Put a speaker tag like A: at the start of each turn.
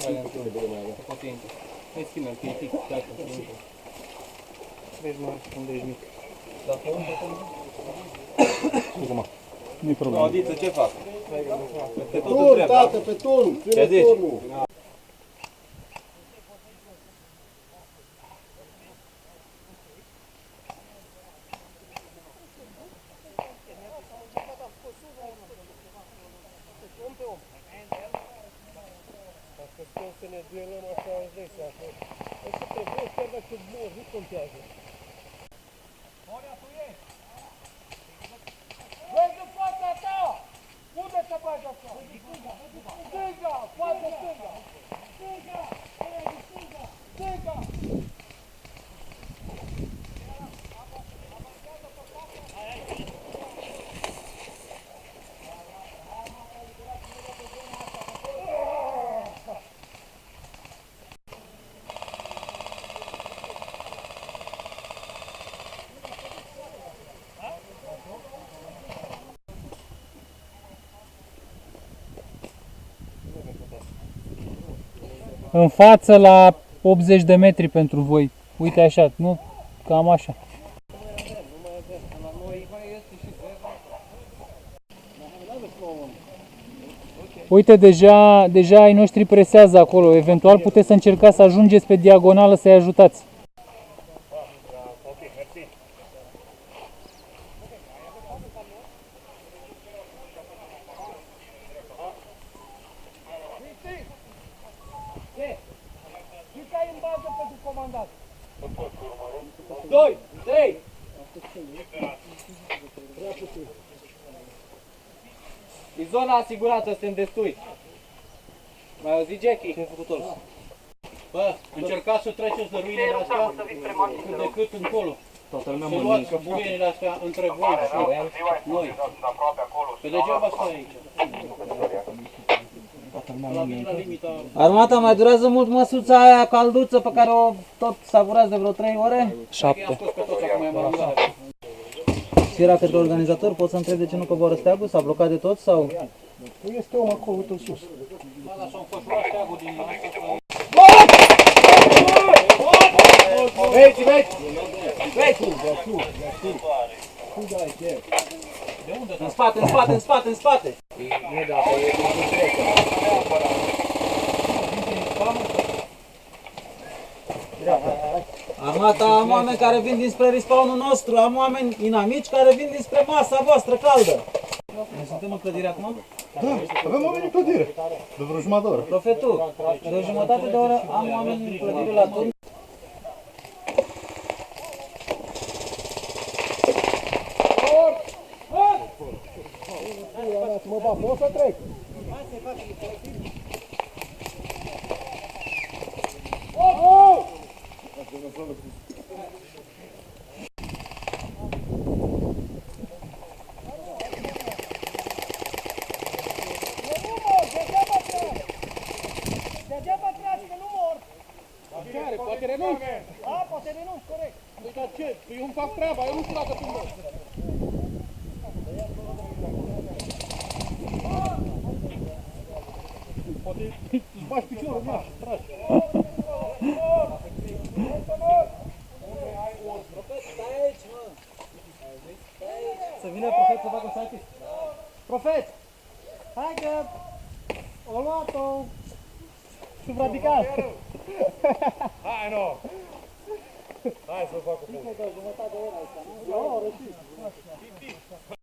A: Potente. Hai schimă, că e pic, dacă vezi mare, unde ești mic. Dacă unde,
B: Scuze-mă, nu-i problemă.
A: Audiță, ce fac? Pe tot
C: Turn,
A: întreb,
C: tată, pe turn!
A: Ce zici?
C: Dacă stăm să ne duelăm așa, îți dai seama. O să te vezi, chiar dacă mori, nu contează. Horia, tu ești! Vezi în fața ta! Unde te bagi așa? Stânga! Față stânga! Stânga! Stânga! Stânga!
B: În față la 80 de metri pentru voi. Uite așa, nu? Cam așa. Uite, deja ai noștri presează acolo. Eventual puteți să încercați să ajungeți pe diagonală să-i ajutați.
C: Cai în bază pentru comandat.
A: 2, 3! E zona asigurată, suntem destui. Mai auzi, Jackie? Ce-ai făcut ăla? Bă, încercați să treceți de ruinele astea cât de cât încolo. Să luați buinele astea între voi și noi. Că degeaba stai aici.
D: Armata, mai durează mult măsuța aia calduță pe care o tot savurați de vreo 3 ore?
B: 7.
D: Și era către organizator, pot să întreb de ce nu coboară steagul? S-a blocat de tot sau?
C: Nu este om acolo, uite-l sus.
A: Vezi, vezi! Vezi!
D: În spate, în spate, în spate, în spate! Armata, am oameni care vin dinspre respawnul nostru, am oameni inamici care vin dinspre masa voastră caldă. Noi suntem în clădire acum?
C: Da, avem oameni în clădire. De vreo jumătate de oră.
D: Profetul, de o jumătate de oră am oameni în clădire la turn.
C: Mă bat, pot să trec. Degeaba tragi, că nu mor. Care? Poate renunț. Da, poate renunț, corect. Păi dar ce? Păi eu îmi fac treaba, eu nu știu dacă tu mor. Poate îți bași piciorul, na, tragi.
D: Să vină profet să facă saltis.
C: Profet, hai că o luat-o sub radical. Hai, nu! Hai să fac o poză.